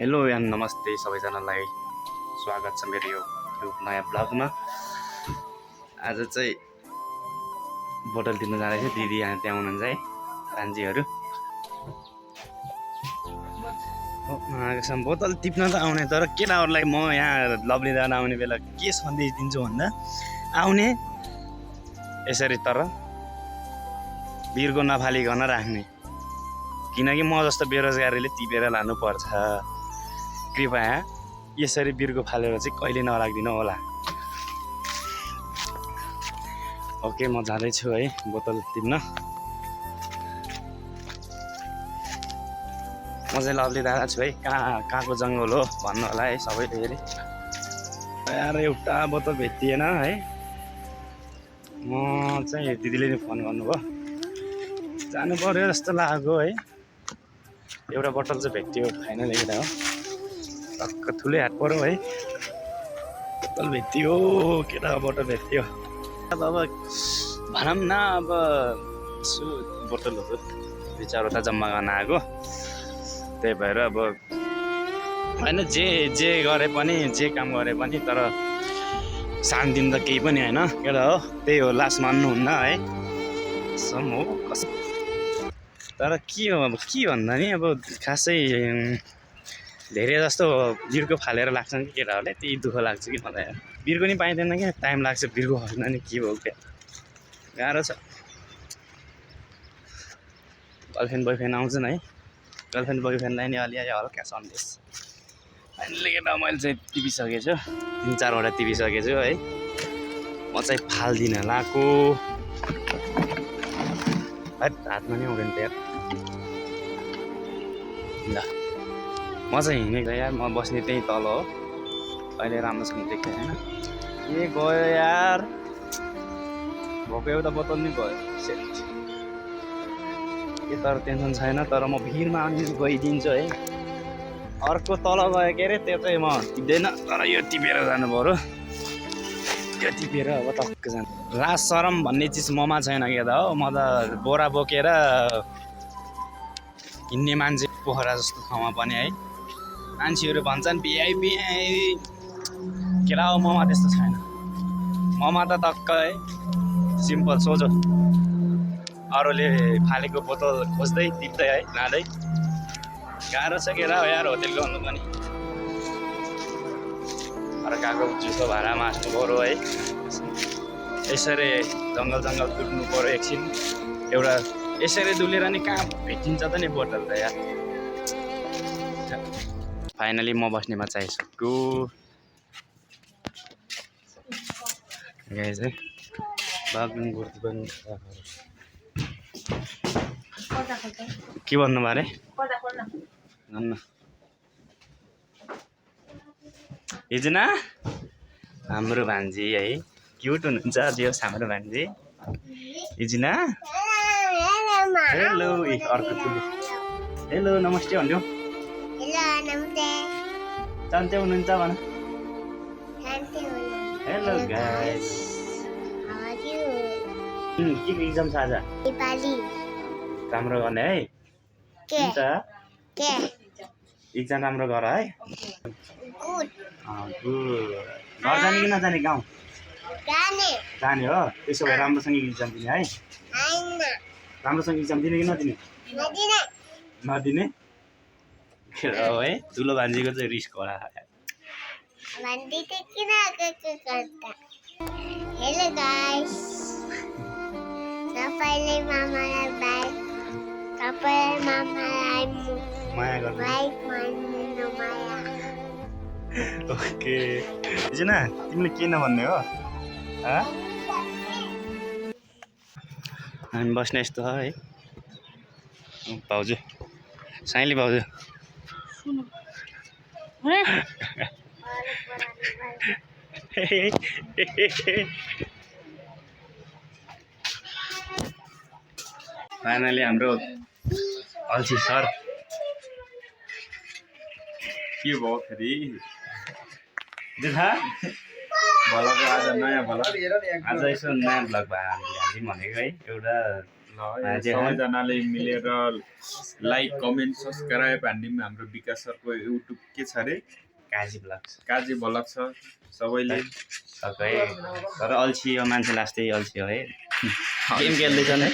Hello and नमस्ते सबैजनालाई स्वागत छ मेरो यो नयाँ ब्लगमा। आज चाहिँ बोतल टिप्न जाँदैछ, दिदी यहाँ त्यहाँ हुनुहुन्छ है, भान्जीहरू। बोतल टिप्न त आउने, तर केटाहरूलाई म यहाँ लभली दादा आउने बेला के सन्देश दिन्छु भन्दा आउने यसरी, तर बिर्को नफालिकन राख्ने, किनकि म जस्तो बेरोजगारीले टिपेर लानुपर्छ। कृपया यसरी बिर्को फालेर चाहिँ कहिले नराख्दिनु होला। ओके, म जाँदैछु है बोतल टिप्न। म चाहिँ लभली दादा छु है, कहाँको जङ्गल हो भन्नु होला है सबैले। हेरे यार एउटा बोतल भेटिएन है। म चाहिँ दिदीले नि फोन गर्नुभयो, जानु पर्यो जस्तो लाग्यो है। एउटा बोतल चाहिँ भेटियो, फाइनल एउटा हो। टक्क ठुलै हात पऱ्यो है, बोतल भेटियो, केटाको बोतल भेटियो। अब भनौँ न, अब यसो बोतलहरू दुई चारवटा जम्मा गर्न आएको, त्यही भएर अब होइन जे गरे पनि, जे काम गरे पनि, तर सानो दिन त केही पनि होइन केटा हो, त्यही हो, लास्ट मान्नुहुन्न है। सम हो कस, तर के हो अब, के भन्दा नि अब खासै धेरै जस्तो बिर्को फालेर लाग्छ कि केटाहरूले, त्यही दुःख लाग्छ कि मलाई। बिर्को नि पाइँदैन क्या, टाइम लाग्छ बिर्को फाल्न नि, के भयो क्या, गाह्रो छ। गर्लफ्रेन्ड बोयफ्रेन्ड आउँछन् है, गर्लफ्रेन्ड बोयफ्रेन्डलाई नि अलि हल्का सन्देश। फाइनली केटा मैले चाहिँ टिपिसकेको छु, 3-4वटा टिपिसकेको छु है। म चाहिँ फाल्दिनँ लाएको, हातमा नि आउँदैन त्यहाँ। ल म चाहिँ हिँडेको यार, म बस्ने त्यही तल हो। अहिले राम्रोसँग देख्दैन होइन, के गयो यार, भएको एउटा बोतल नि गयो। के तर टेन्सन छैन, तर म भिडमा अनि गइदिन्छु है। अर्को तल गयो के अरे, त्यो चाहिँ म टिप्दैन, तर यो टिपेर जानु पऱ्यो। यो टिपेर अब टक्क जानु। लाज सरम भन्ने चिज ममा छैन क्या त हो। म त बोरा बोकेर हिँड्ने मान्छे, पोखरा जस्तो ठाउँमा पनि है। मान्छेहरू भन्छन् भिआइपी केटा हो, ममा त्यस्तो छैन। ममा त टक्क है, सिम्पल सोझो, अरूले फालेको बोतल खोज्दै टिप्दै है, लाँदै। गाह्रो छ केटा हो यार, होटेल गर्नु पनि। अर्काको जुठो भाडा मास्नु पऱ्यो है, यसरी जङ्गल कुट्नु पऱ्यो एकछिन। एउटा यसरी डुलेर नि कहाँ भेटिन्छ त नि बोतल त यार। फाइनली म बस्नेमा चाहिसक्यो गाइस है। बाग्लुङ गुर्ती पनि के भन्नु बारे भन्न। हिजोना हाम्रो भान्जी है, क्युट हुनुहुन्छ दियोस् हाम्रो भान्जी। हिजोना हेलो, अर्को हेलो नमस्ते भन्नु। सन्चै हुनुहुन्छ भन। हेलो गाइस, के इक्जाम छ आज? नेपाली राम्रो गर्ने है, हुन्छ इक्जाम राम्रो गर है। गुड। घर जाने कि नजाने, गाउँ जाने हो? त्यसो भए राम्रोसँग इक्जाम दिने है। राम्रोसँग इक्जाम दिने कि नदिने? नदिने है। ठुलो भान्जीको चाहिँ रिस्क होला। हेलो गाइस, सबैले मामालाई बाई, सबैले मामालाई माया गर्नु। माया। ओके हिजोना, तिमीले के नभन्ने हो? हामी बस्ने यस्तो छ है। भाउजू, साइली भाउजू, फाइनली हाम्रो अल्छी सर के भयो फेरि देखा भ्लग। आज नयाँ भ्लग, आज यसो नयाँ भ्लग भयो हामीले भनेको है। एउटा आज है। सबैजनाले मिलेर लाइक कमेन्ट सब्सक्राइब हान्दिउँ हाम्रो विकास सरको युट्युब के छ अरे काजी ब्लग्स काजी भलक छ सबैले सबै तर अल्छी यो मान्छे लास्टै अल्छी हो है गेम खेल्दैछन् है